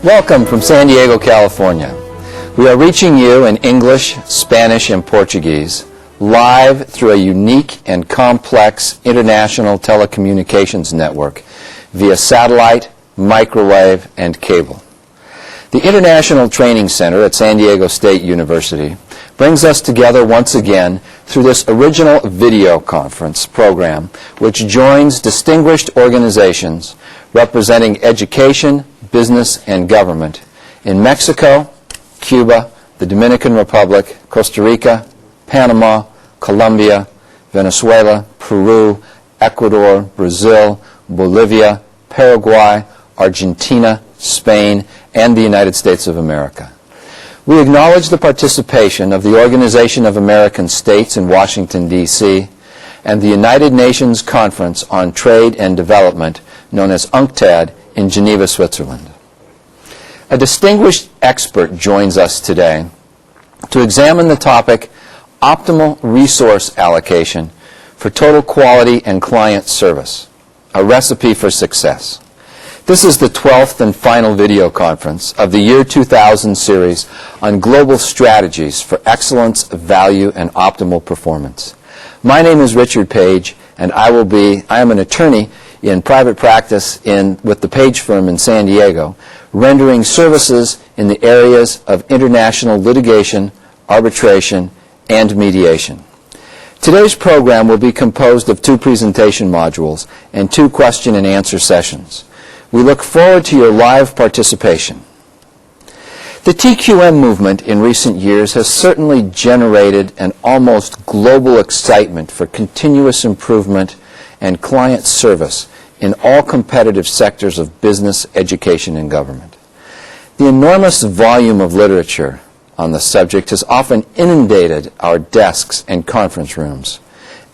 Welcome from San Diego, California. We are reaching you in English, Spanish, and Portuguese, live through a unique and complex international telecommunications network via satellite, microwave, and cable. The International Training Center at San Diego State University brings us together once again through this original video conference program, which joins distinguished organizations representing education, business, and government in Mexico, Cuba, the Dominican Republic, Costa Rica, Panama, Colombia, Venezuela, Peru, Ecuador, Brazil, Bolivia, Paraguay, Argentina, Spain, and the United States of America. We acknowledge the participation of the Organization of American States in Washington, D.C., and the United Nations Conference on Trade and Development, known as UNCTAD, in Geneva, Switzerland. A distinguished expert joins us today to examine the topic optimal resource allocation for total quality and client service, a recipe for success. This is the 12th and final video conference of the year 2000 series on global strategies for excellence, value, and optimal performance. My name is Richard Page, and I am an attorney in private practice with the Page firm in San Diego, rendering services in the areas of international litigation, arbitration, and mediation. Today's program will be composed of 2 presentation modules and 2 question and answer sessions. We look forward to your live participation. The TQM movement in recent years has certainly generated an almost global excitement for continuous improvement and client service in all competitive sectors of business, education, and government. The enormous volume of literature on the subject has often inundated our desks and conference rooms,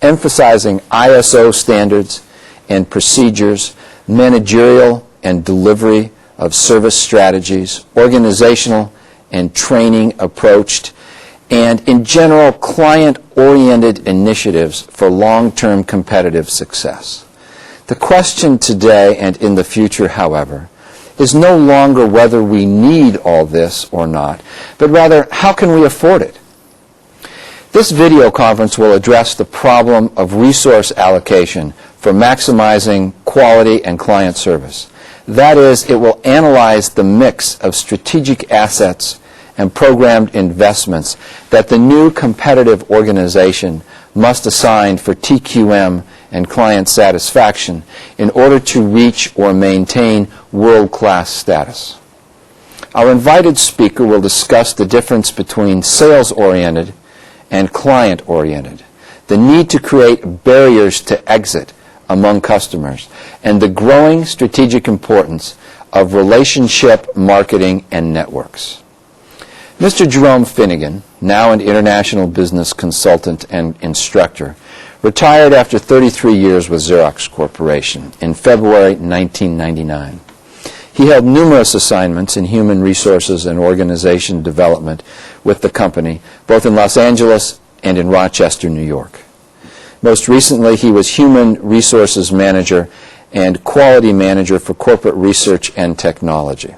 emphasizing ISO standards and procedures, managerial and delivery of service strategies, organizational and training approached, and in general client-oriented initiatives for long-term competitive success. The question today and in the future, however, is no longer whether we need all this or not, but rather how can we afford it? This video conference will address the problem of resource allocation for maximizing quality and client service. That is, it will analyze the mix of strategic assets and programmed investments that the new competitive organization must assign for TQM and client satisfaction in order to reach or maintain world-class status. Our invited speaker will discuss the difference between sales-oriented and client-oriented, the need to create barriers to exit among customers, and the growing strategic importance of relationship marketing and networks. Mr. Jerome Finnigan, now an international business consultant and instructor, retired after 33 years with Xerox Corporation in February 1999. He held numerous assignments in human resources and organization development with the company, both in Los Angeles and in Rochester, New York. Most recently, he was Human Resources Manager and Quality Manager for Corporate Research and Technology.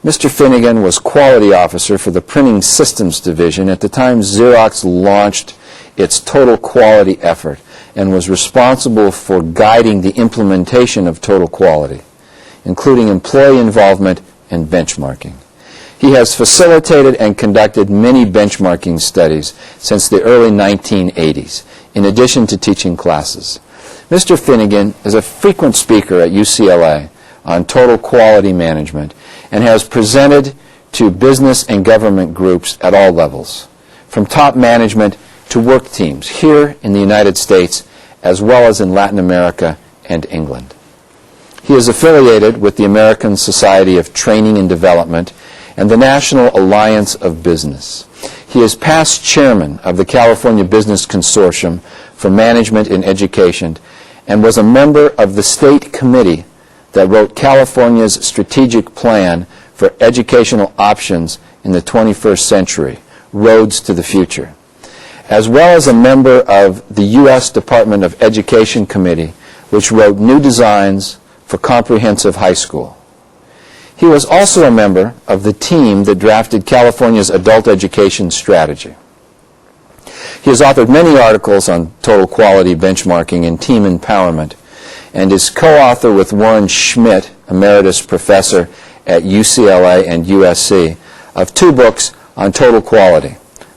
Mr. Finnigan was Quality Officer for the Printing Systems Division at the time Xerox launched its total quality effort and was responsible for guiding the implementation of total quality, including employee involvement and benchmarking. He has facilitated and conducted many benchmarking studies since the early 1980s, in addition to teaching classes. Mr. Finnigan is a frequent speaker at UCLA on total quality management and has presented to business and government groups at all levels, from top management to work teams here in the United States as well as in Latin America and England. He is affiliated with the American Society of Training and Development and the National Alliance of Business. He is past chairman of the California Business Consortium for Management in Education and was a member of the state committee that wrote California's strategic plan for educational options in the 21st century, Roads to the Future, as well as a member of the U.S. Department of Education Committee, which wrote new designs for comprehensive high school. He was also a member of the team that drafted California's adult education strategy. He has authored many articles on total quality benchmarking and team empowerment, and is co-author with Warren Schmidt, emeritus professor at UCLA and USC, of 2 books on total quality: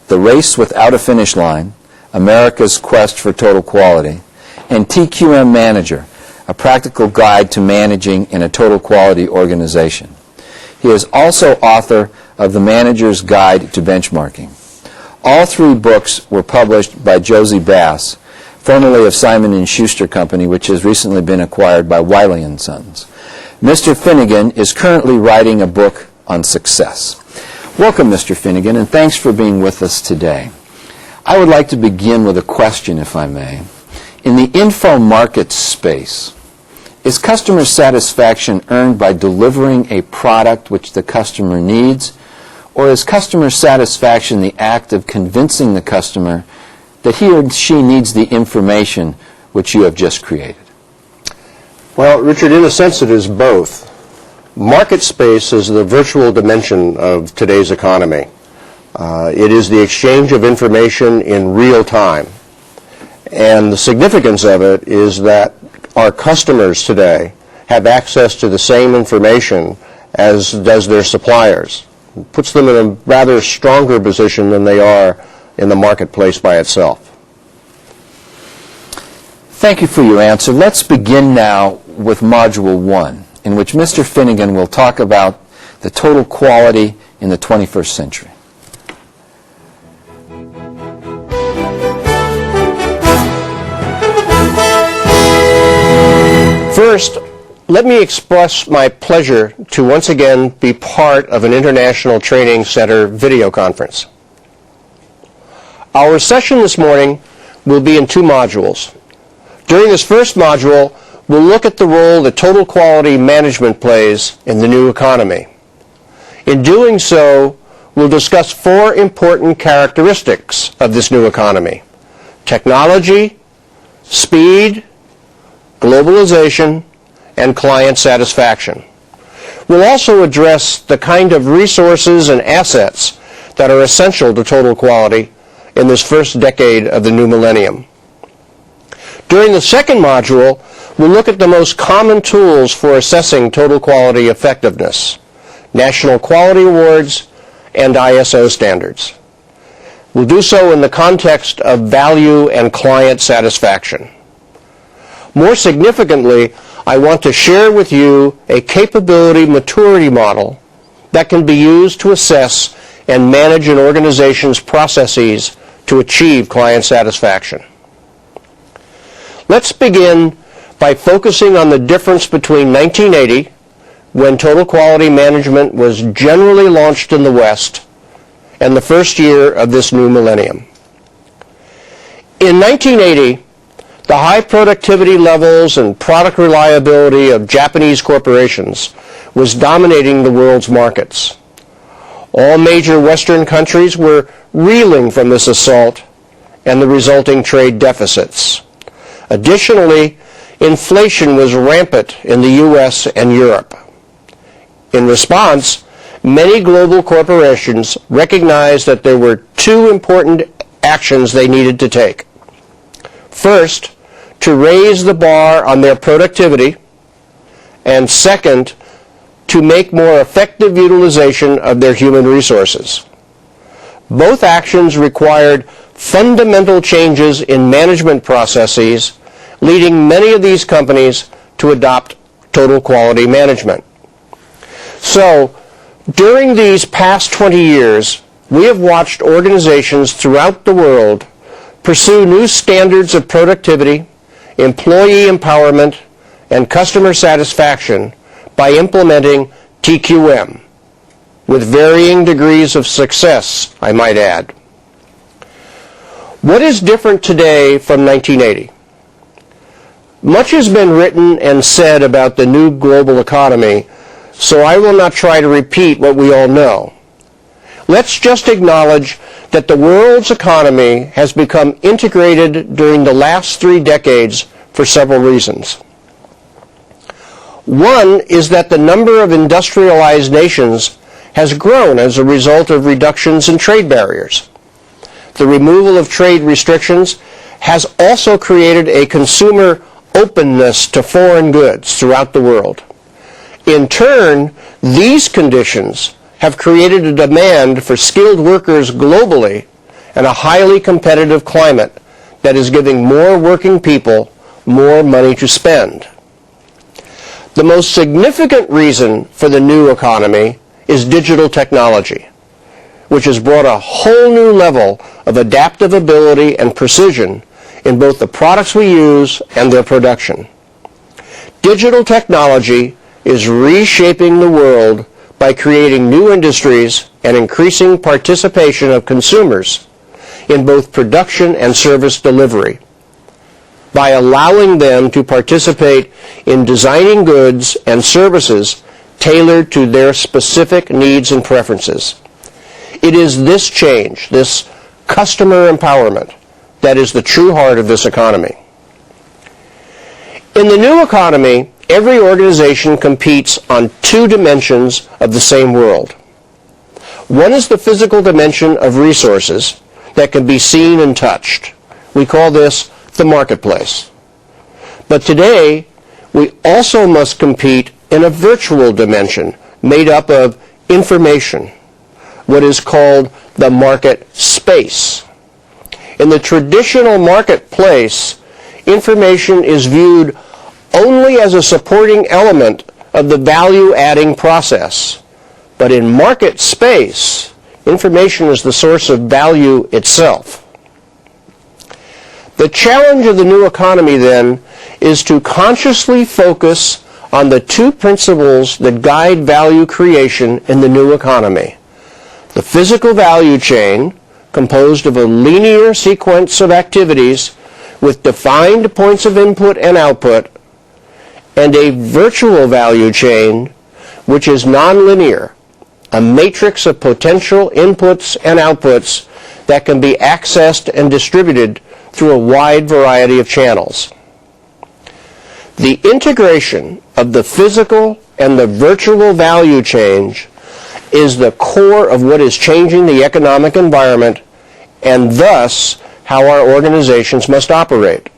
The Race Without a Finish Line, America's Quest for Total Quality, and TQM Manager, a practical guide to managing in a total quality organization. He is also author of The Manager's Guide to Benchmarking. All 3 books were published by Josie Bass, formerly of Simon & Schuster Company, which has recently been acquired by Wiley & Sons. Mr. Finnigan is currently writing a book on success. Welcome, Mr. Finnigan, and thanks for being with us today. I would like to begin with a question, if I may. In the info market space, is customer satisfaction earned by delivering a product which the customer needs, or is customer satisfaction the act of convincing the customer that he or she needs the information which you have just created? Well, Richard, in a sense it is both. Market space is the virtual dimension of today's economy. It is the exchange of information in real time. And the significance of it is that our customers today have access to the same information as does their suppliers. It puts them in a rather stronger position than they are in the marketplace by itself. Thank you for your answer. Let's begin now with Module 1, in which Mr. Finnigan will talk about the total quality in the 21st century. First, let me express my pleasure to once again be part of an International Training Center video conference. Our session this morning will be in 2 modules. During this first module, we'll look at the role that total quality management plays in the new economy. In doing so, we'll discuss 4 important characteristics of this new economy: technology, speed, globalization, and client satisfaction. We'll also address the kind of resources and assets that are essential to total quality in this first decade of the new millennium. During the second module, we'll look at the most common tools for assessing total quality effectiveness: National Quality Awards and ISO standards. We'll do so in the context of value and client satisfaction. More significantly, I want to share with you a capability maturity model that can be used to assess and manage an organization's processes to achieve client satisfaction. Let's begin by focusing on the difference between 1980, when total quality management was generally launched in the West, and the first year of this new millennium. In 1980, the high productivity levels and product reliability of Japanese corporations was dominating the world's markets. All major Western countries were reeling from this assault and the resulting trade deficits. Additionally, inflation was rampant in the U.S. and Europe. In response, many global corporations recognized that there were 2 important actions they needed to take. First, to raise the bar on their productivity, and second, to make more effective utilization of their human resources. Both actions required fundamental changes in management processes, leading many of these companies to adopt total quality management. So, during these past 20 years, we have watched organizations throughout the world pursue new standards of productivity, employee empowerment, and customer satisfaction by implementing TQM, with varying degrees of success, I might add. What is different today from 1980? Much has been written and said about the new global economy, so I will not try to repeat what we all know. Let's just acknowledge that the world's economy has become integrated during the last 3 decades for several reasons. One is that the number of industrialized nations has grown as a result of reductions in trade barriers. The removal of trade restrictions has also created a consumer openness to foreign goods throughout the world. In turn, these conditions have created a demand for skilled workers globally and a highly competitive climate that is giving more working people more money to spend. The most significant reason for the new economy is digital technology, which has brought a whole new level of adaptive ability and precision in both the products we use and their production. Digital technology is reshaping the world by creating new industries and increasing participation of consumers in both production and service delivery, by allowing them to participate in designing goods and services tailored to their specific needs and preferences. It is this change, this customer empowerment, that is the true heart of this economy. In the new economy, every organization competes on two dimensions of the same world. One is the physical dimension of resources that can be seen and touched. We call this the marketplace. But today, we also must compete in a virtual dimension made up of information, what is called the market space. In the traditional marketplace, information is viewed only as a supporting element of the value-adding process. But in market space, information is the source of value itself. The challenge of the new economy, then, is to consciously focus on the two principles that guide value creation in the new economy. The physical value chain, composed of a linear sequence of activities with defined points of input and output, and a virtual value chain, which is nonlinear, a matrix of potential inputs and outputs that can be accessed and distributed through a wide variety of channels. The integration of the physical and the virtual value chain is the core of what is changing the economic environment and thus how our organizations must operate.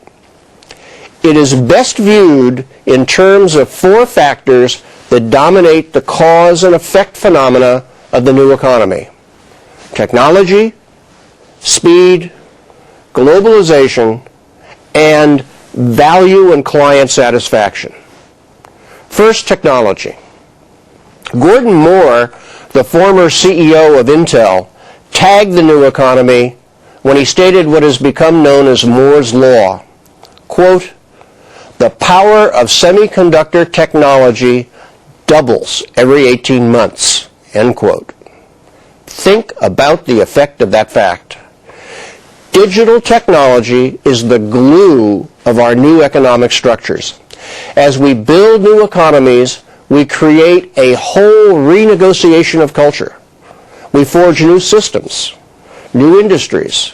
It is best viewed in terms of four factors that dominate the cause and effect phenomena of the new economy: technology, speed, globalization, and value and client satisfaction. First, technology. Gordon Moore, the former CEO of Intel, tagged the new economy when he stated what has become known as Moore's Law. Quote, "The power of semiconductor technology doubles every 18 months." End quote. Think about the effect of that fact. Digital technology is the glue of our new economic structures. As we build new economies, we create a whole renegotiation of culture. We forge new systems, new industries,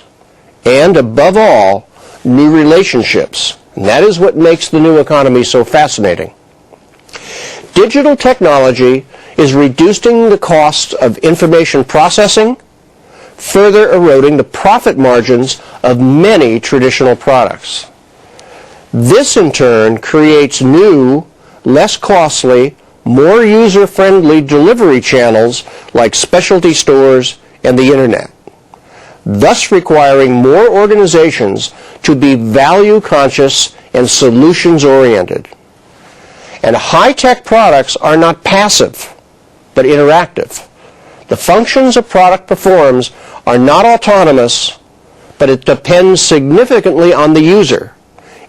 and above all, new relationships. And that is what makes the new economy so fascinating. Digital technology is reducing the costs of information processing, further eroding the profit margins of many traditional products. This, in turn, creates new, less costly, more user-friendly delivery channels like specialty stores and the internet, thus requiring more organizations to be value-conscious and solutions-oriented. And high-tech products are not passive, but interactive. The functions a product performs are not autonomous, but it depends significantly on the user.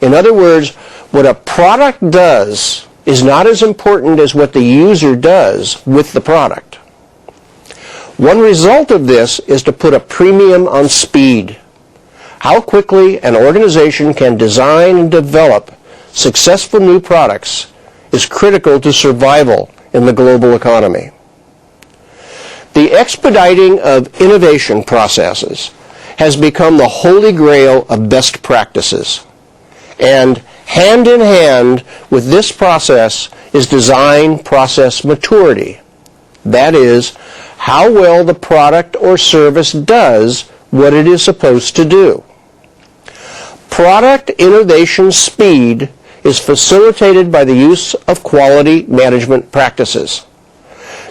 In other words, what a product does is not as important as what the user does with the product. One result of this is to put a premium on speed. How quickly an organization can design and develop successful new products is critical to survival in the global economy. The expediting of innovation processes has become the holy grail of best practices. And hand in hand with this process is design process maturity. That is, how well the product or service does what it is supposed to do. Product innovation speed is facilitated by the use of quality management practices.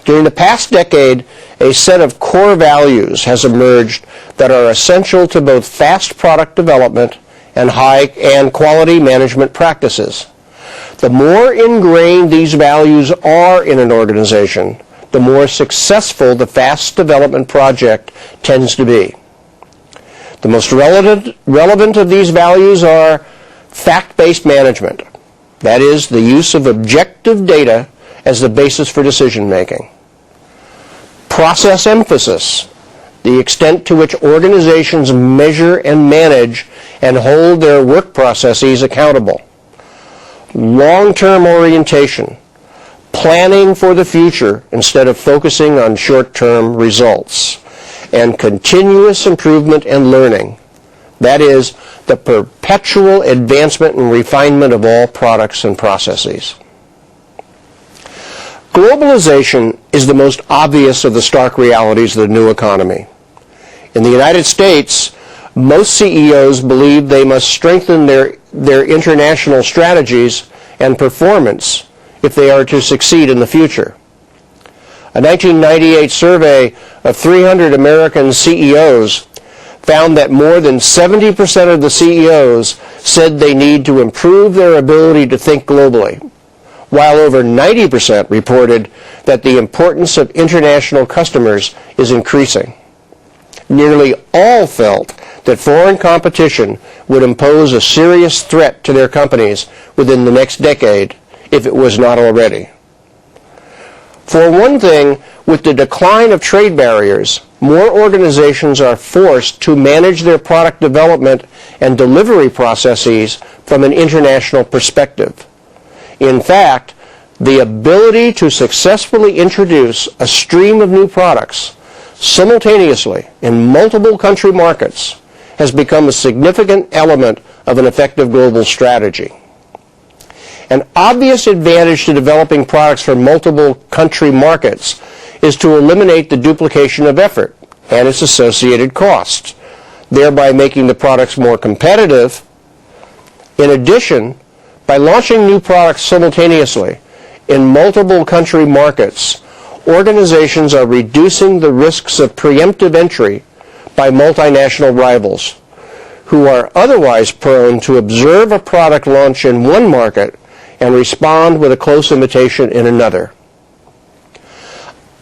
During the past decade, a set of core values has emerged that are essential to both fast product development and high and quality management practices. The more ingrained these values are in an organization, the more successful the fast development project tends to be. The most relevant of these values are fact-based management, that is, the use of objective data as the basis for decision-making. Process emphasis, the extent to which organizations measure and manage and hold their work processes accountable. Long-term orientation, planning for the future instead of focusing on short-term results. And continuous improvement and learning, that is, the perpetual advancement and refinement of all products and processes. Globalization is the most obvious of the stark realities of the new economy. In the United States, most CEOs believe they must strengthen their international strategies and performance if they are to succeed in the future. A 1998 survey of 300 American CEOs found that more than 70% of the CEOs said they need to improve their ability to think globally, while over 90% reported that the importance of international customers is increasing. Nearly all felt that foreign competition would impose a serious threat to their companies within the next decade, if it was not already. For one thing, with the decline of trade barriers, more organizations are forced to manage their product development and delivery processes from an international perspective. In fact, the ability to successfully introduce a stream of new products simultaneously in multiple country markets has become a significant element of an effective global strategy. An obvious advantage to developing products for multiple country markets is to eliminate the duplication of effort and its associated costs, thereby making the products more competitive. In addition, by launching new products simultaneously in multiple country markets, organizations are reducing the risks of preemptive entry by multinational rivals, who are otherwise prone to observe a product launch in one market and respond with a close imitation in another.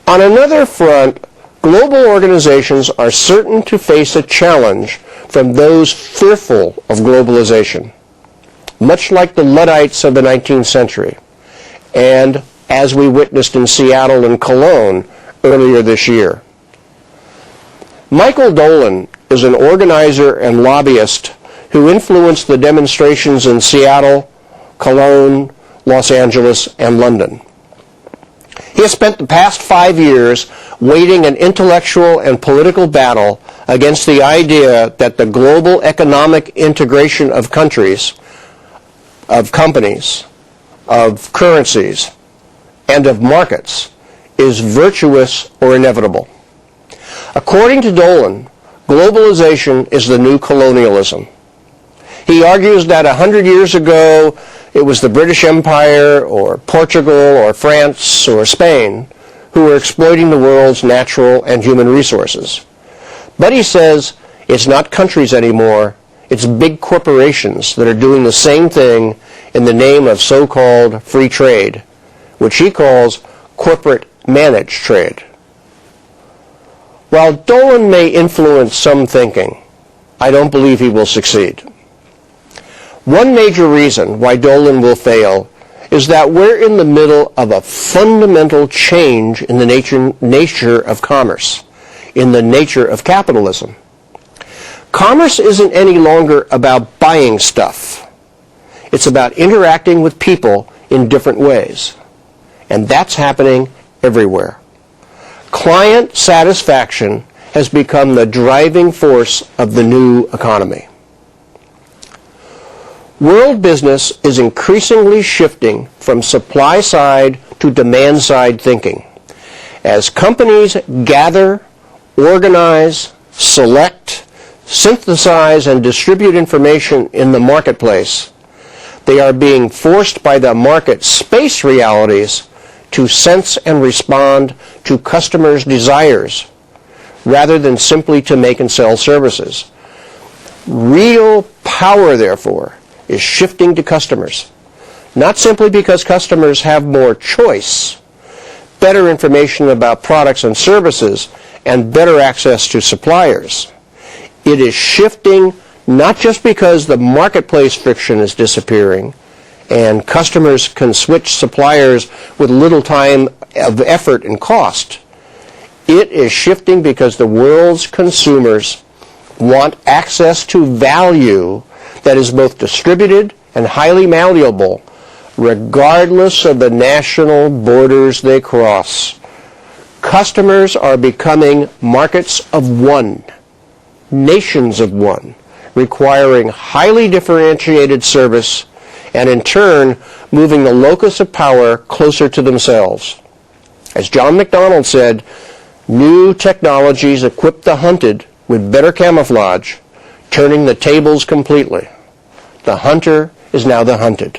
On another front, global organizations are certain to face a challenge from those fearful of globalization, much like the Luddites of the 19th century, and as we witnessed in Seattle and Cologne earlier this year. Michael Dolan is an organizer and lobbyist who influenced the demonstrations in Seattle, Cologne, Los Angeles, and London. He has spent the past 5 years waging an intellectual and political battle against the idea that the global economic integration of countries, of companies, of currencies, and of markets is virtuous or inevitable. According to Dolan, globalization is the new colonialism. He argues that 100 years ago, it was the British Empire or Portugal or France or Spain who were exploiting the world's natural and human resources. But he says it's not countries anymore, it's big corporations that are doing the same thing in the name of so-called free trade, which he calls corporate managed trade. While Dolan may influence some thinking, I don't believe he will succeed. One major reason why Dolan will fail is that we're in the middle of a fundamental change in the nature of commerce, in the nature of capitalism. Commerce isn't any longer about buying stuff. It's about interacting with people in different ways. And that's happening everywhere. Client satisfaction has become the driving force of the new economy. World business is increasingly shifting from supply-side to demand-side thinking. As companies gather, organize, select, synthesize, and distribute information in the marketplace, they are being forced by the market space realities to sense and respond to customers' desires rather than simply to make and sell services. Real power, therefore, is shifting to customers, not simply because customers have more choice, better information about products and services, and better access to suppliers. It is shifting not just because the marketplace friction is disappearing and customers can switch suppliers with little time of effort and cost. It is shifting because the world's consumers want access to value that is both distributed and highly malleable, regardless of the national borders they cross. Customers are becoming markets of one, nations of one, requiring highly differentiated service and in turn moving the locus of power closer to themselves. As John MacDonald said, new technologies equip the hunted with better camouflage, turning the tables completely. The hunter is now the hunted.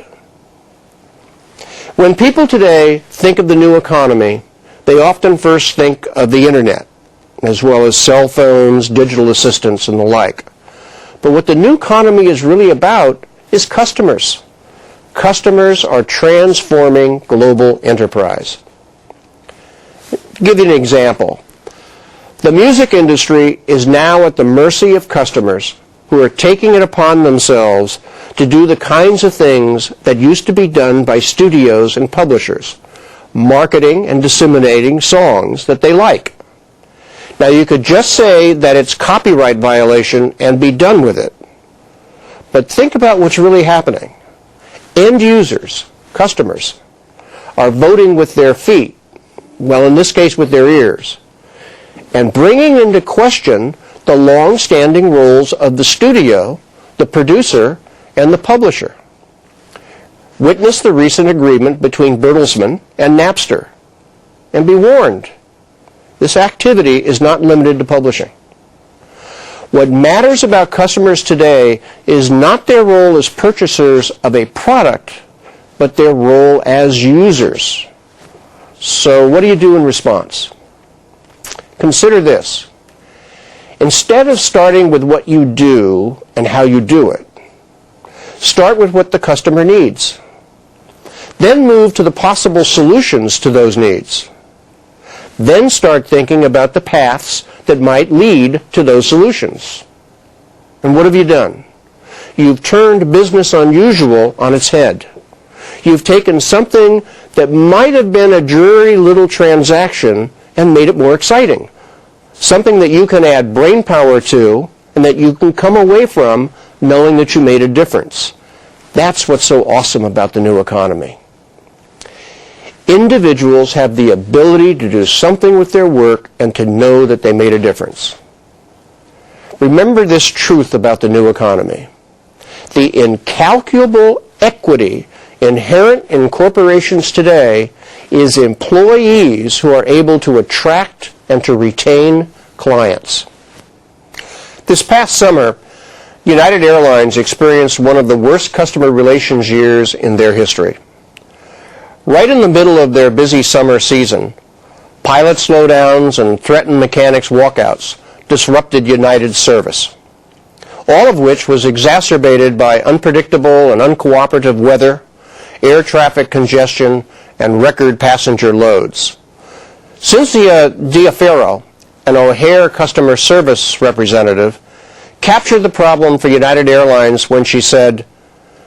When people today think of the new economy, they often first think of the internet, as well as cell phones, digital assistants, and the like. But what the new economy is really about is customers. Customers are transforming global enterprise. To give you an example, the music industry is now at the mercy of customers who are taking it upon themselves to do the kinds of things that used to be done by studios and publishers, marketing and disseminating songs that they like. Now, you could just say that it's copyright violation and be done with it. But think about what's really happening. End users, customers, are voting with their feet, well, in this case with their ears, and bringing into question the long-standing roles of the studio, the producer, and the publisher. Witness the recent agreement between Bertelsmann and Napster. And be warned, this activity is not limited to publishing. What matters about customers today is not their role as purchasers of a product, but their role as users. So what do you do in response? Consider this. Instead of starting with what you do and how you do it, start with what the customer needs. Then move to the possible solutions to those needs. Then start thinking about the paths that might lead to those solutions. And what have you done? You've turned business unusual on its head. You've taken something that might have been a dreary little transaction and made it more exciting. Something that you can add brain power to and that you can come away from knowing that you made a difference. That's what's so awesome about the new economy. Individuals have the ability to do something with their work and to know that they made a difference. Remember this truth about the new economy. The incalculable equity inherent in corporations today is employees who are able to attract and to retain clients. This past summer, United Airlines experienced one of the worst customer relations years in their history. Right in the middle of their busy summer season, pilot slowdowns and threatened mechanics walkouts disrupted United's service, all of which was exacerbated by unpredictable and uncooperative weather, air traffic congestion, and record passenger loads. Cynthia Diafero, an O'Hare customer service representative, captured the problem for United Airlines when she said,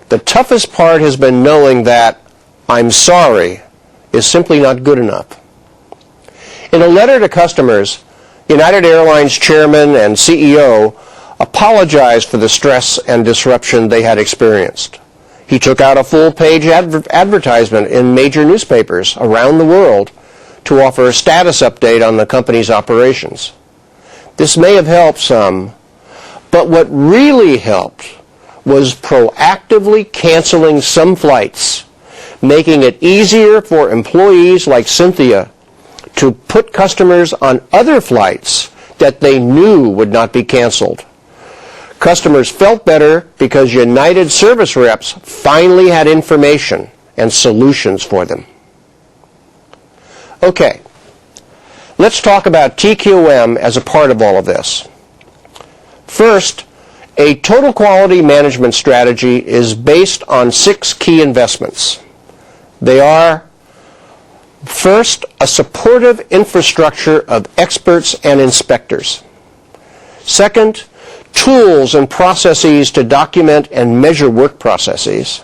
"The toughest part has been knowing that 'I'm sorry' is simply not good enough." In a letter to customers, United Airlines chairman and CEO apologized for the stress and disruption they had experienced. He took out a full-page advertisement in major newspapers around the world to offer a status update on the company's operations. This may have helped some, but what really helped was proactively canceling some flights, making it easier for employees like Cynthia to put customers on other flights that they knew would not be canceled. Customers felt better because United service reps finally had information and solutions for them. Okay, let's talk about TQM as a part of all of this. First, a total quality management strategy is based on 6 key investments. They are, first, a supportive infrastructure of experts and inspectors. Second, tools and processes to document and measure work processes.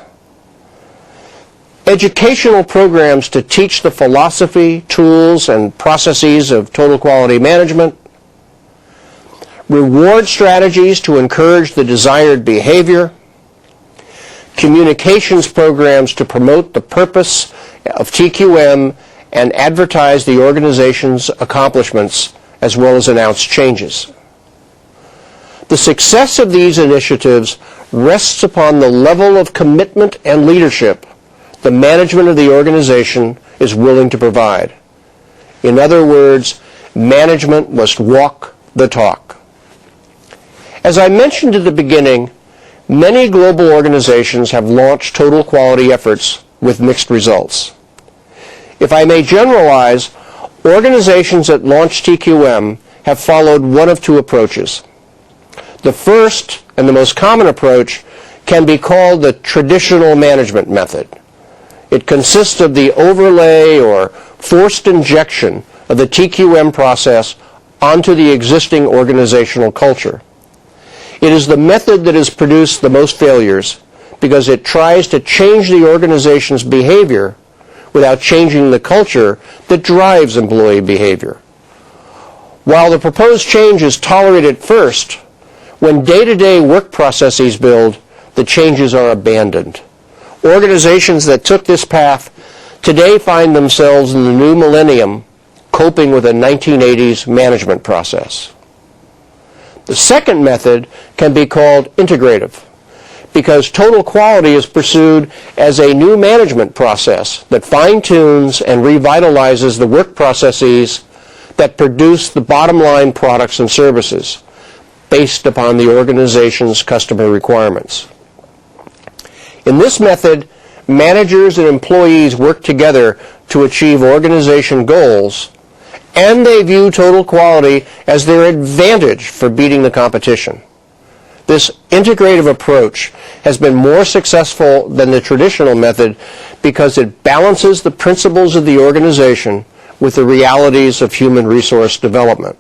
Educational programs to teach the philosophy, tools, and processes of total quality management. Reward strategies to encourage the desired behavior. Communications programs to promote the purpose of TQM and advertise the organization's accomplishments as well as announce changes. The success of these initiatives rests upon the level of commitment and leadership the management of the organization is willing to provide. In other words, management must walk the talk. As I mentioned at the beginning, many global organizations have launched total quality efforts with mixed results. If I may generalize, organizations that launch TQM have followed one of 2 approaches. The first and the most common approach can be called the traditional management method. It consists of the overlay or forced injection of the TQM process onto the existing organizational culture. It is the method that has produced the most failures because it tries to change the organization's behavior without changing the culture that drives employee behavior. While the proposed change is tolerated at first, when day-to-day work processes build, the changes are abandoned. Organizations that took this path today find themselves in the new millennium coping with a 1980s management process. The second method can be called integrative because total quality is pursued as a new management process that fine-tunes and revitalizes the work processes that produce the bottom line products and services based upon the organization's customer requirements. In this method, managers and employees work together to achieve organization goals, and they view total quality as their advantage for beating the competition. This integrative approach has been more successful than the traditional method because it balances the principles of the organization with the realities of human resource development.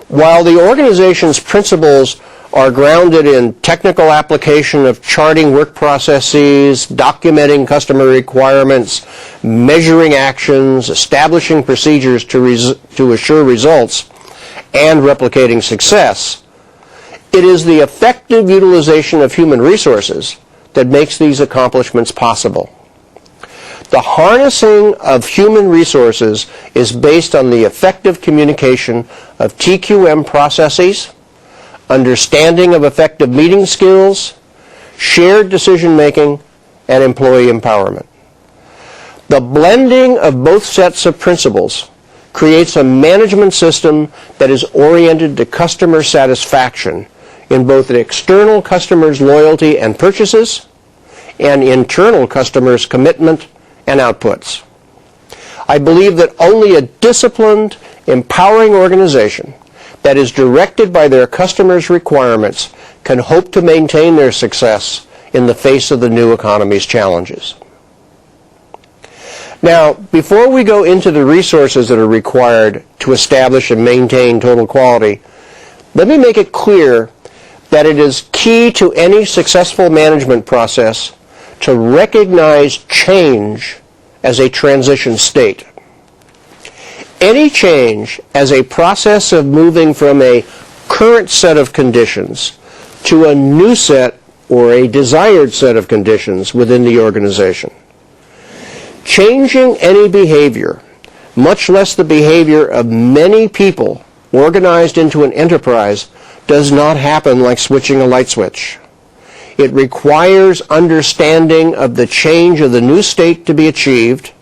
While the organization's principles are grounded in technical application of charting work processes, documenting customer requirements, measuring actions, establishing procedures to assure results, and replicating success, it is the effective utilization of human resources that makes these accomplishments possible. The harnessing of human resources is based on the effective communication of TQM processes, understanding of effective meeting skills, shared decision-making, and employee empowerment. The blending of both sets of principles creates a management system that is oriented to customer satisfaction in both the external customers' loyalty and purchases and internal customers' commitment and outputs. I believe that only a disciplined, empowering organization that is directed by their customers' requirements can hope to maintain their success in the face of the new economy's challenges. Now, before we go into the resources that are required to establish and maintain total quality, let me make it clear that it is key to any successful management process to recognize change as a transition state. Any change as a process of moving from a current set of conditions to a new set or a desired set of conditions within the organization. Changing any behavior, much less the behavior of many people organized into an enterprise, does not happen like switching a light switch. It requires understanding of the change of the new state to be achieved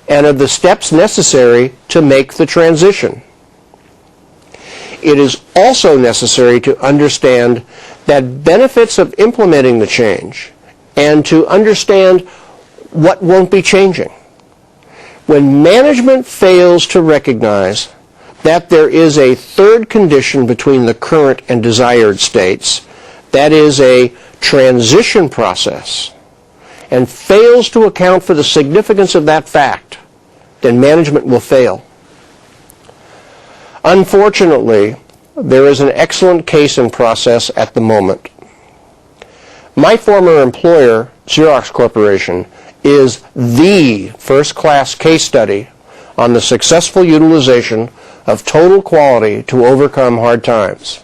and of the steps necessary to make the transition. It is also necessary to understand that benefits of implementing the change and to understand what won't be changing. When management fails to recognize that there is a third condition between the current and desired states, that is a transition process, and fails to account for the significance of that fact, then management will fail. Unfortunately, there is an excellent case in process at the moment. My former employer, Xerox Corporation, is the first-class case study on the successful utilization of total quality to overcome hard times.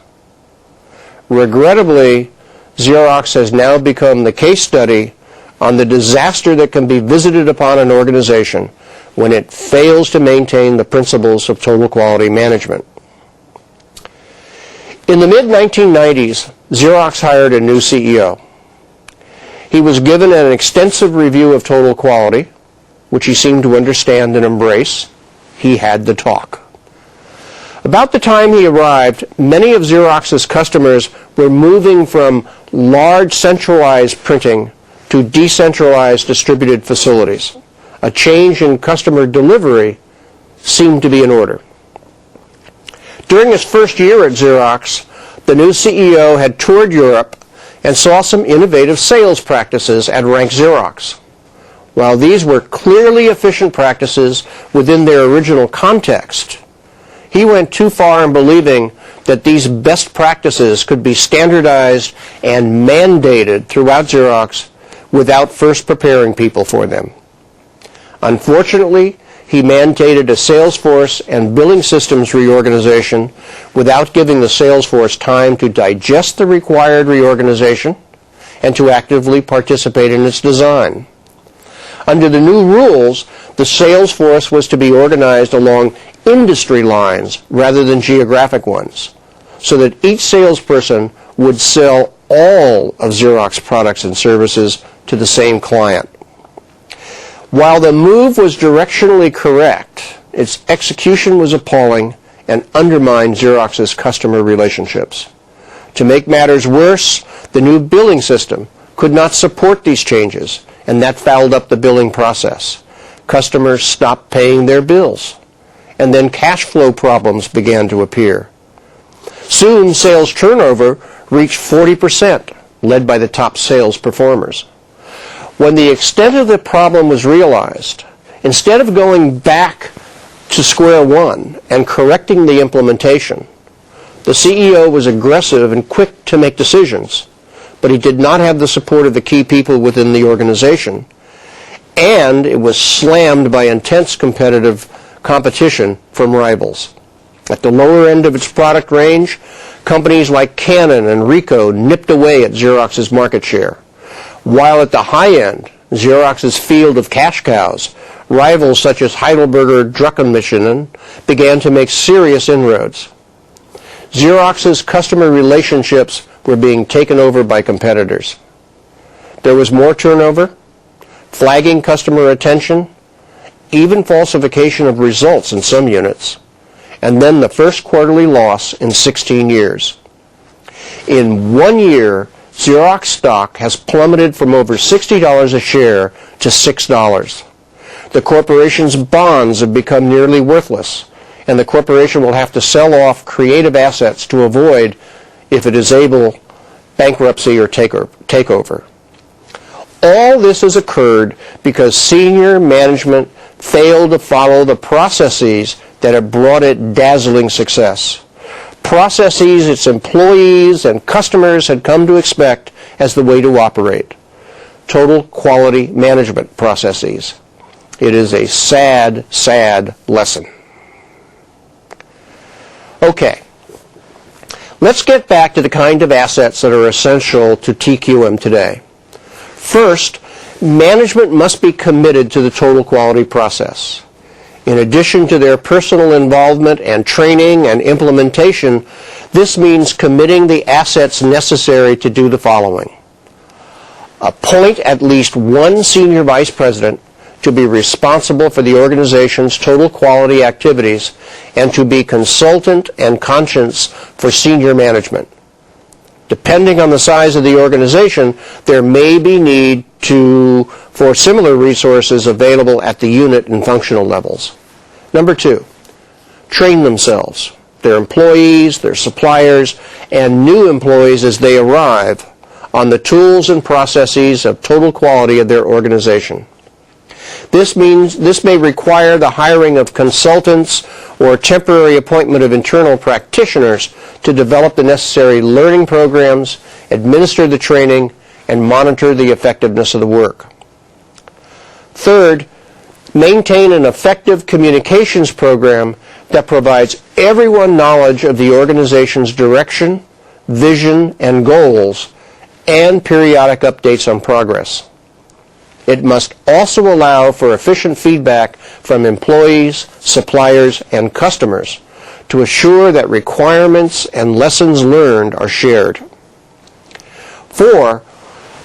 Regrettably, Xerox has now become the case study on the disaster that can be visited upon an organization when it fails to maintain the principles of total quality management. In the mid-1990s, Xerox hired a new CEO. He was given an extensive review of total quality, which he seemed to understand and embrace. He had the talk. About the time he arrived, many of Xerox's customers were moving from large centralized printing to decentralized distributed facilities. A change in customer delivery seemed to be in order. During his first year at Xerox, the new CEO had toured Europe and saw some innovative sales practices at Rank Xerox. While these were clearly efficient practices within their original context, he went too far in believing that these best practices could be standardized and mandated throughout Xerox without first preparing people for them. Unfortunately, he mandated a Salesforce and billing systems reorganization without giving the Salesforce time to digest the required reorganization and to actively participate in its design. Under the new rules, the Salesforce was to be organized along industry lines rather than geographic ones, so that each salesperson would sell all of Xerox products and services to the same client. While the move was directionally correct, its execution was appalling and undermined Xerox's customer relationships. To make matters worse, the new billing system could not support these changes, and that fouled up the billing process. Customers stopped paying their bills, and then cash flow problems began to appear. Soon, sales turnover reached 40%, led by the top sales performers. When the extent of the problem was realized, instead of going back to square one and correcting the implementation, the CEO was aggressive and quick to make decisions, but he did not have the support of the key people within the organization, and it was slammed by intense competitive competition from rivals. At the lower end of its product range, companies like Canon and Ricoh nipped away at Xerox's market share, while at the high end, Xerox's field of cash cows, rivals such as Heidelberger Druckenmaschinen began to make serious inroads. Xerox's customer relationships were being taken over by competitors. There was more turnover, flagging customer attention, even falsification of results in some units, and then the first quarterly loss in 16 years. In 1 year, Xerox stock has plummeted from over $60 a share to $6. The corporation's bonds have become nearly worthless, and the corporation will have to sell off creative assets to avoid, if it is able, bankruptcy or takeover. All this has occurred because senior management failed to follow the processes that have brought it dazzling success. Processes its employees and customers had come to expect as the way to operate. Total quality management processes. It is a sad, sad lesson. Okay, let's get back to the kind of assets that are essential to TQM today. First, management must be committed to the total quality process. In addition to their personal involvement and training and implementation, this means committing the assets necessary to do the following. Appoint at least one senior vice president to be responsible for the organization's total quality activities and to be consultant and conscience for senior management. Depending on the size of the organization, there may be need for similar resources available at the unit and functional levels. Number 2, train themselves, their employees, their suppliers, and new employees as they arrive on the tools and processes of total quality of their organization. This may require the hiring of consultants or temporary appointment of internal practitioners to develop the necessary learning programs, administer the training, and monitor the effectiveness of the work. Third, maintain an effective communications program that provides everyone knowledge of the organization's direction, vision, and goals, and periodic updates on progress. It must also allow for efficient feedback from employees, suppliers, and customers to assure that requirements and lessons learned are shared. 4,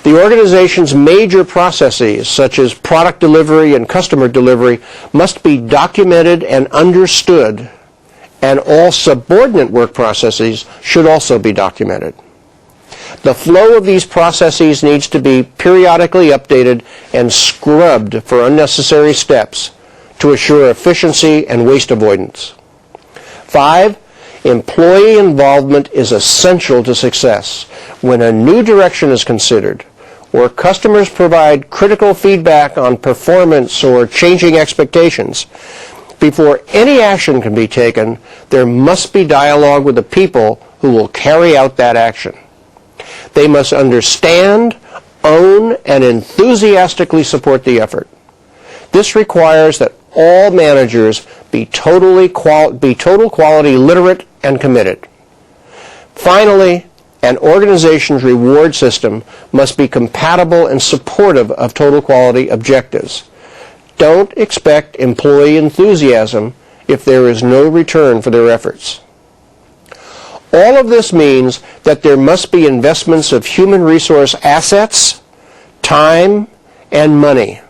the organization's major processes, such as product delivery and customer delivery, must be documented and understood, and all subordinate work processes should also be documented. The flow of these processes needs to be periodically updated and scrubbed for unnecessary steps to assure efficiency and waste avoidance. 5, employee involvement is essential to success. When a new direction is considered, or customers provide critical feedback on performance or changing expectations, before any action can be taken, there must be dialogue with the people who will carry out that action. They must understand, own, and enthusiastically support the effort. This requires that all managers be total quality literate and committed. Finally, an organization's reward system must be compatible and supportive of total quality objectives. Don't expect employee enthusiasm if there is no return for their efforts. All of this means that there must be investments of human resource assets, time, and money.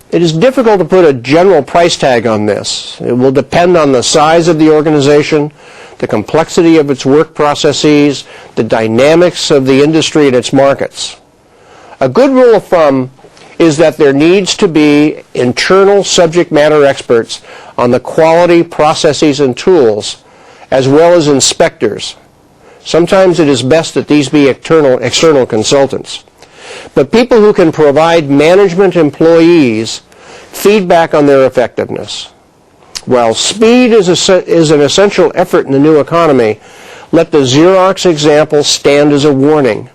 It is difficult to put a general price tag on this. It will depend on the size of the organization, the complexity of its work processes, the dynamics of the industry and its markets. A good rule of thumb is that there needs to be internal subject matter experts on the quality processes and tools, as well as inspectors. Sometimes it is best that these be external consultants. But people who can provide management employees feedback on their effectiveness. While speed is an essential effort in the new economy, let the Xerox example stand as a warning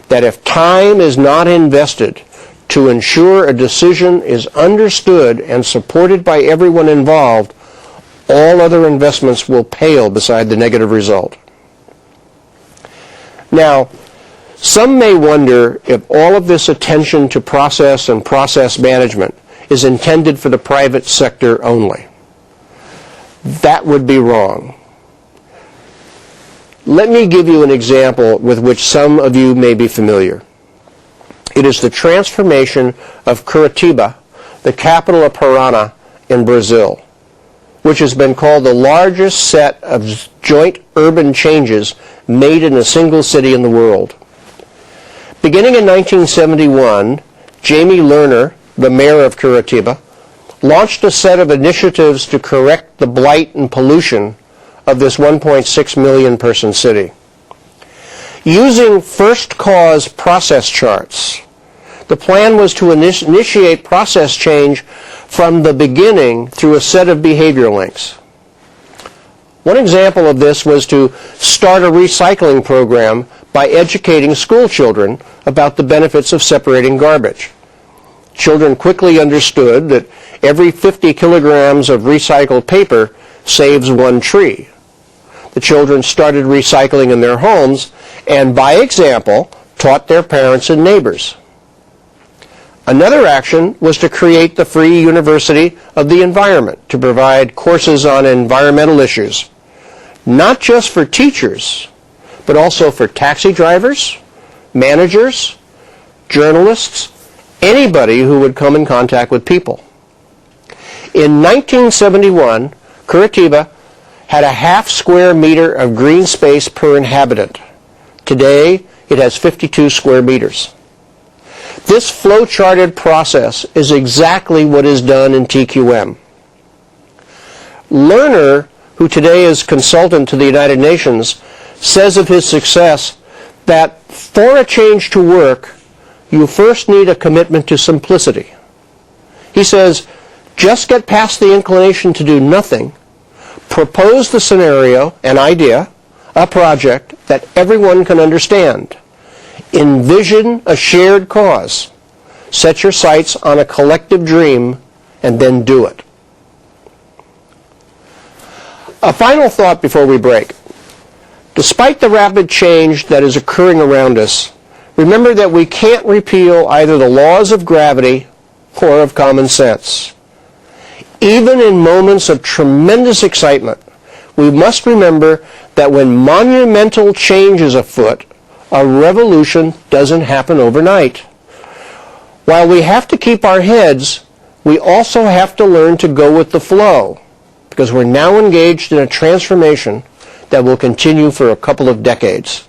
that if time is not invested to ensure a decision is understood and supported by everyone involved, all other investments will pale beside the negative result. Now, some may wonder if all of this attention to process and process management is intended for the private sector only. That would be wrong. Let me give you an example with which some of you may be familiar. It is the transformation of Curitiba, the capital of Parana in Brazil, which has been called the largest set of joint urban changes made in a single city in the world. Beginning in 1971, Jamie Lerner, the mayor of Curitiba, launched a set of initiatives to correct the blight and pollution of this 1.6 million person city. Using first cause process charts, the plan was to initiate process change from the beginning through a set of behavior links. One example of this was to start a recycling program by educating school children about the benefits of separating garbage. Children quickly understood that every 50 kilograms of recycled paper saves one tree. The children started recycling in their homes and, by example, taught their parents and neighbors. Another action was to create the Free University of the Environment to provide courses on environmental issues, not just for teachers, but also for taxi drivers, managers, journalists, anybody who would come in contact with people. In 1971, Curitiba had a half square meter of green space per inhabitant. Today, it has 52 square meters. This flow-charted process is exactly what is done in TQM. Lerner, who today is consultant to the United Nations, says of his success that for a change to work, you first need a commitment to simplicity. He says, just get past the inclination to do nothing, propose the scenario, an idea, a project that everyone can understand. Envision a shared cause. Set your sights on a collective dream, and then do it. A final thought before we break. Despite the rapid change that is occurring around us, remember that we can't repeal either the laws of gravity or of common sense. Even in moments of tremendous excitement, we must remember that when monumental change is afoot, a revolution doesn't happen overnight. While we have to keep our heads, we also have to learn to go with the flow, because we're now engaged in a transformation that will continue for a couple of decades.